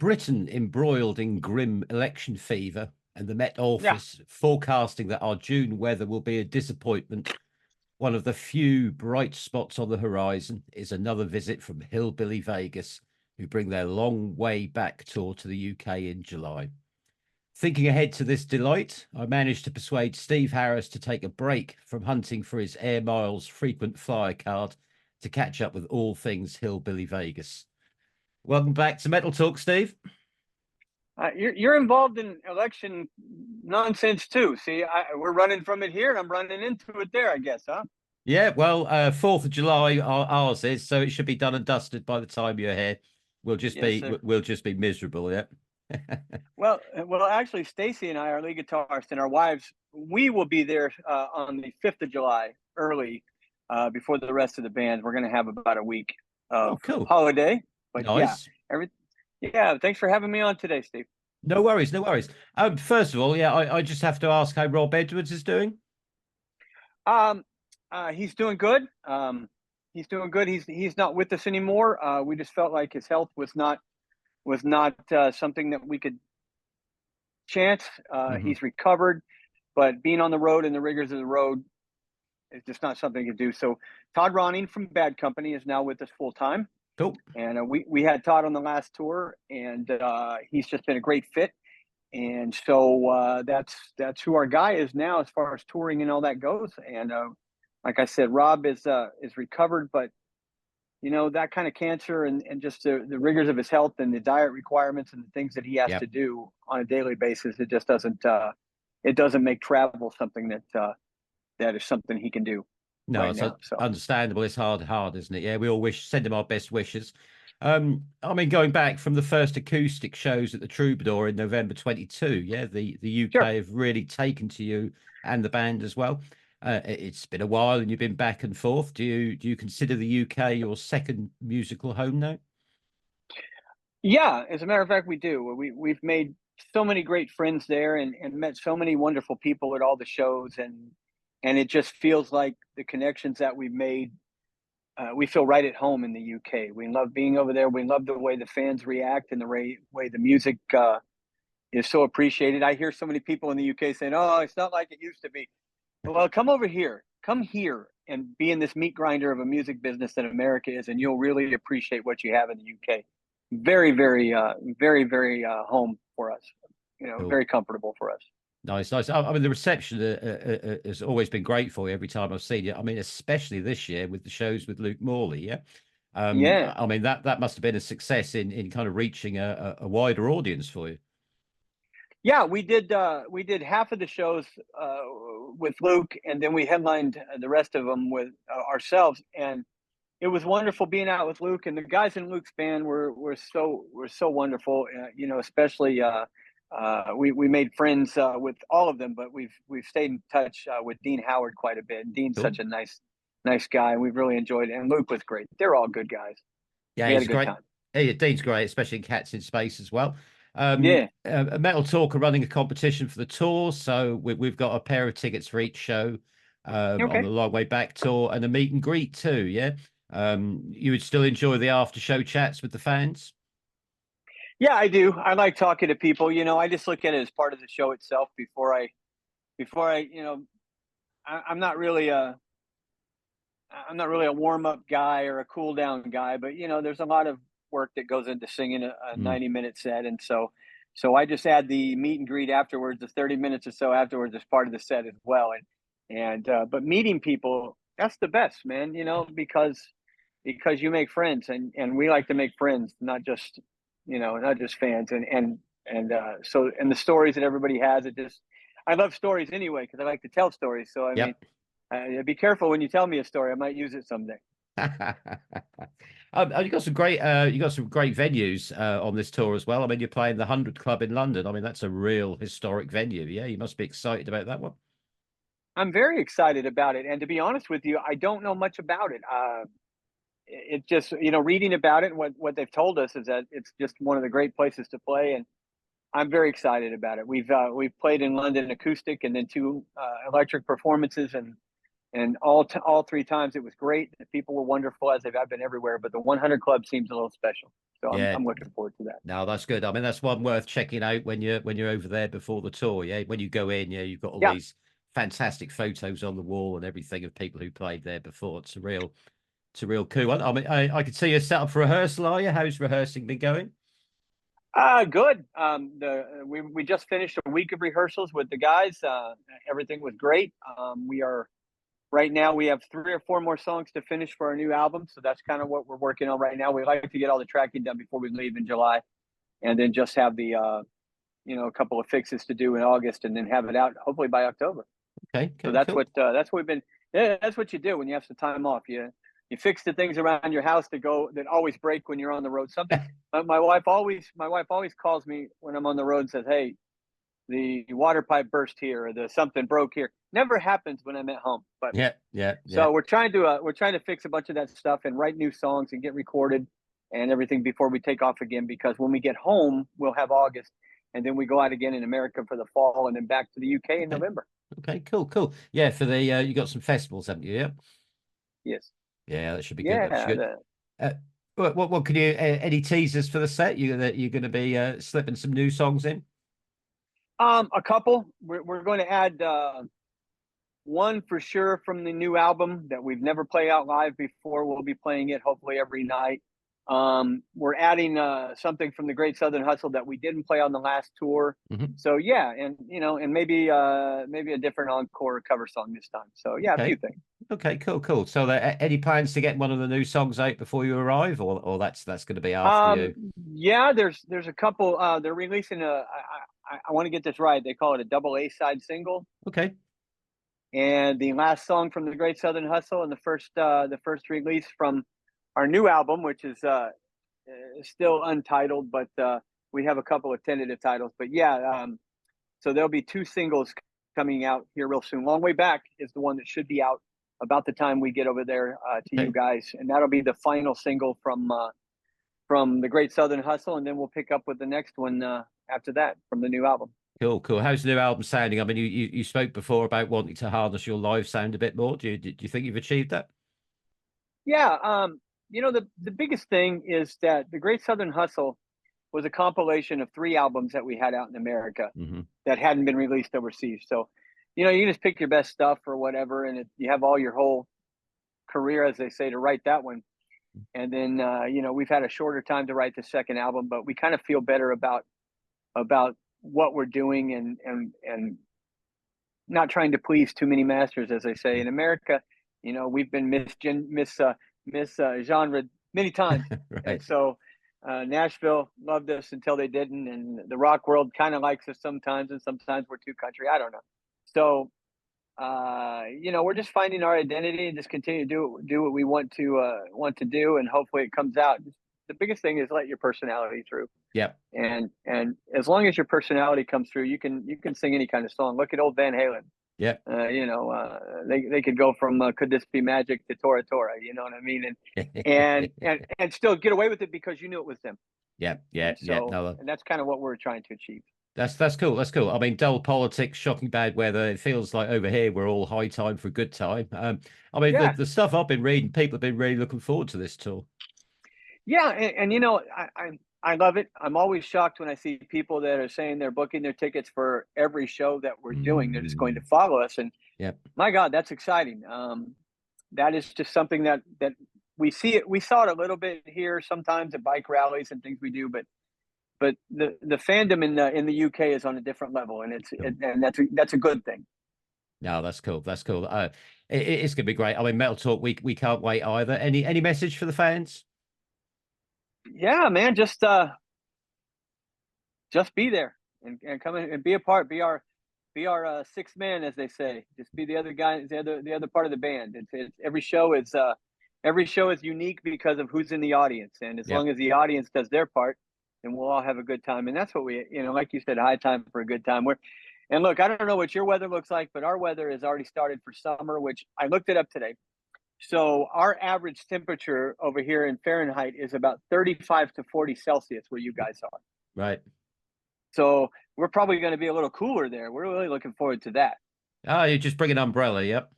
Britain embroiled in grim election fever, and the Met Yeah. Office forecasting that our June weather will be a disappointment, one of the few bright spots on the horizon is another visit from Hillbilly Vegas, who bring their long way back tour to the UK in July. Thinking ahead to this delight, I managed to persuade Steve Harris to take a break from hunting for his Air Miles frequent flyer card to catch up with all things Hillbilly Vegas. Welcome back to Metal Talk, Steve. You're involved in election nonsense too. See, we're running from it here, and I'm running into it there, I guess, huh? Yeah, well, 4th of July ours is, so it should be done and dusted by the time you're here. Yes, sir. We'll just be miserable, yeah. Well, actually, Stacy and I, our lead guitarist, and our wives, we will be there on the 5th of July, early, before the rest of the band. We're going to have about a week Oh, of cool. holiday, but yeah, Nice. yeah. Thanks for having me on today, Steve. No worries, no worries. First of all, yeah, I just have to ask how Rob Edwards is doing. Um, he's doing good. He's doing good. He's not with us anymore. We just felt like his health was not something that we could chance. Mhm. He's recovered, but being on the road and the rigors of the road is just not something he could do. So Todd Ronning from Bad Company is now with us full time, Cool. and we had Todd on the last tour, and he's just been a great fit. And so that's who our guy is now as far as touring and all that goes. And like I said, Rob is recovered, but that kind of cancer and just the rigors of his health and the diet requirements and the things that he has Yeah. to do on a daily basis, it just doesn't make travel something that is something he can do No, right it's now. So understandable. It's hard, isn't it? Yeah, we all send him our best wishes. I mean, going back from the first acoustic shows at the Troubadour in November 22, yeah, the sure. UK have really taken to you and the band as well. It's been a while and you've been back and forth. Do you consider the UK your second musical home now? Yeah, as a matter of fact, we do. We've made so many great friends there and met so many wonderful people at all the shows, and it just feels like the connections that we've made. We feel right at home in the UK. We love being over there. We love the way the fans react and the way the music is so appreciated. I hear so many people in the UK saying, "Oh, it's not like it used to be." Well, come over here. Come here and be in this meat grinder of a music business that America is, and you'll really appreciate what you have in the UK. Very, very, very, very home for us. Cool. Very comfortable for us. Nice, nice. I mean, the reception has always been great for you every time I've seen you. I mean, especially this year with the shows with Luke Morley. Yeah. Yeah, I mean, that must have been a success in kind of reaching a wider audience for you. yeah. We did half of the shows with Luke, and then we headlined the rest of them with ourselves, and it was wonderful being out with Luke, and the guys in Luke's band were so wonderful. Especially we made friends with all of them, but we've stayed in touch with Dean Howard quite a bit. And Dean's Cool. such a nice guy, and we've really enjoyed it. And Luke was great. They're all good guys. Yeah, We had a he's good great. time. Hey, Dean's great, especially in Cats in Space as well. Yeah. Metal Talk are running a competition for the tour, so we've got a pair of tickets for each show on Okay. the Long Way Back tour and a meet and greet too. Yeah, you would still enjoy the after show chats with the fans. Yeah, I do. I like talking to people. I just look at it as part of the show itself before I I'm not really a warm up guy or a cool down guy, but there's a lot of work that goes into singing a Mm, 90-minute set, and so I just add the meet and greet afterwards, the 30 minutes or so afterwards, as part of the set as well. But meeting people, that's the best, man. Because you make friends, and we like to make friends, not just fans, and the stories that everybody has. I love stories anyway because I like to tell stories. So I mean, yep. be careful when you tell me a story. I might use it someday. You got some great venues on this tour as well. I mean, you're playing the 100 Club in London. I mean, that's a real historic venue. Yeah, you must be excited about that one. I'm very excited about it, and to be honest with you, I don't know much about it. It just, reading about it, and what they've told us is that it's just one of the great places to play, and I'm very excited about it. We've played in London acoustic, and then two electric performances, and and all 3 times it was great. The people were wonderful, as I've been everywhere, but the 100 Club seems a little special. So Yeah. I'm looking forward to that. No, that's good. I mean, that's one worth checking out when you're over there before the tour. Yeah, when you go in, yeah, you've got all Yeah. these fantastic photos on the wall and everything of people who played there before. It's a real coup. I mean, I could see you set up for rehearsal. Are you? How's rehearsing been going? Good. We just finished a week of rehearsals with the guys. Everything was great. We are right now. We have 3 or 4 more songs to finish for our new album, so that's kind of what we're working on right now. We like to get all the tracking done before we leave in July, and then just have the a couple of fixes to do in August, and then have it out hopefully by October. Okay, So cool, cool. that's what we've been. Yeah, that's what you do when you have some time off. You fix the things around your house that always break when you're on the road. Something my wife always calls me when I'm on the road and says, "Hey, the water pipe burst here, or the something broke here." Never happens when I'm at home, but Yeah, yeah, yeah. so we're trying to fix a bunch of that stuff and write new songs and get recorded and everything before we take off again. Because when we get home, we'll have August, and then we go out again in America for the fall, and then back to the UK in Okay, November. okay, cool, cool. Yeah, for the you got some festivals, haven't you? Yeah, Yes. yeah, that should be good. That should Yeah. be good. Uh, what can you any teasers for the set? You're gonna be slipping some new songs in? A couple. We're going to add one for sure from the new album that we've never played out live before. We'll be playing it hopefully every night. We're adding something from the Great Southern Hustle that we didn't play on the last tour. Hmm. So yeah, and maybe a different encore cover song this time. So yeah, a few Okay, things. okay, cool, cool. So, any plans to get one of the new songs out before you arrive, or that's going to be after you? Yeah, there's a couple. They're releasing I want to get this right. They call it a double A side single. Okay, And the last song from the Great Southern Hustle, and the first release from our new album, which is still untitled, but we have a couple of tentative titles. But yeah, so there'll be 2 singles coming out here real soon. Long Way Back is the one that should be out about the time we get over there to you okay, guys, and that'll be the final single from the Great Southern Hustle, and then we'll pick up with the next one after that from the new album. cool, cool. How's the new album sounding? I mean, you spoke before about wanting to harness your live sound a bit more. Do you think you've achieved that? Yeah, the biggest thing is that the Great Southern Hustle was a compilation of 3 albums that we had out in America Hmm. that hadn't been released overseas. So, you can just pick your best stuff or whatever, and you have all your whole career, as they say, to write that one. And then, we've had a shorter time to write the second album, but we kind of feel better about what we're doing, and not trying to please too many masters, as they say in America. We've been miss genre many times, and Right. so Nashville loved us until they didn't, and the rock world kind of likes us sometimes, and sometimes we're too country. I don't know. So we're just finding our identity and just continue to do what we want to do, and hopefully it comes out. The biggest thing is let your personality through, Yeah. and as long as your personality comes through, you can sing any kind of song. Look at old Van Halen. Yeah. They could go from Could This Be Magic to Tora Tora, you know what I mean, and still get away with it because you knew it was them. Yeah. Yeah. And Yeah. so, No, and that's kind of what we're trying to achieve. that's cool. That's cool. I mean, dull politics, shocking bad weather. It feels like over here we're all high time for a good time. I mean, the, Yeah, the stuff I've been reading, people have been really looking forward to this tour. yeah, and I love it. I'm always shocked when I see people that are saying they're booking their tickets for every show that we're doing. They're just going to Mm. follow us, and Yeah. my God, that's exciting. That is just something that we see it. We saw it a little bit here sometimes at bike rallies and things we do, but the fandom in the UK is on a different level, and Cool. and that's a good thing. No, that's cool. That's cool. It's gonna be great. I mean, Metal Talk, we can't wait either. Any message for the fans? Yeah, man, just be there and come in and be a part. Be our sixth man, as they say. Just be the other guy, the other part of the band. It's every show is unique because of who's in the audience, and as Yep. long as the audience does their part, then we'll all have a good time. And that's what like you said, high time for a good time. And look, I don't know what your weather looks like, but our weather has already started for summer, which I looked it up today. So our average temperature over here in Fahrenheit is about 35 to 40 Celsius, where you guys are. Right. So we're probably going to be a little cooler there. We're really looking forward to that. Oh, you just bring an umbrella. Yep.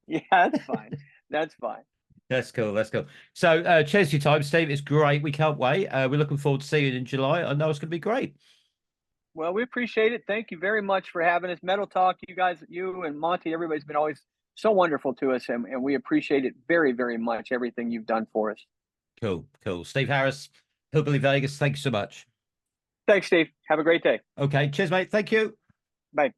Yeah, that's fine. That's fine. That's cool. That's cool. So, cheers for your time, Steve. It's great. We can't wait. We're looking forward to seeing you in July. I know it's going to be great. Well, we appreciate it. Thank you very much for having us. Metal Talk, you guys, you and Monty, everybody's been always so wonderful to us, and we appreciate it very, very much, everything you've done for us. Cool. Cool. Steve Harris, Hillbilly Vegas. Thank you so much. Thanks, Steve. Have a great day. Okay. Cheers, mate. Thank you. Bye.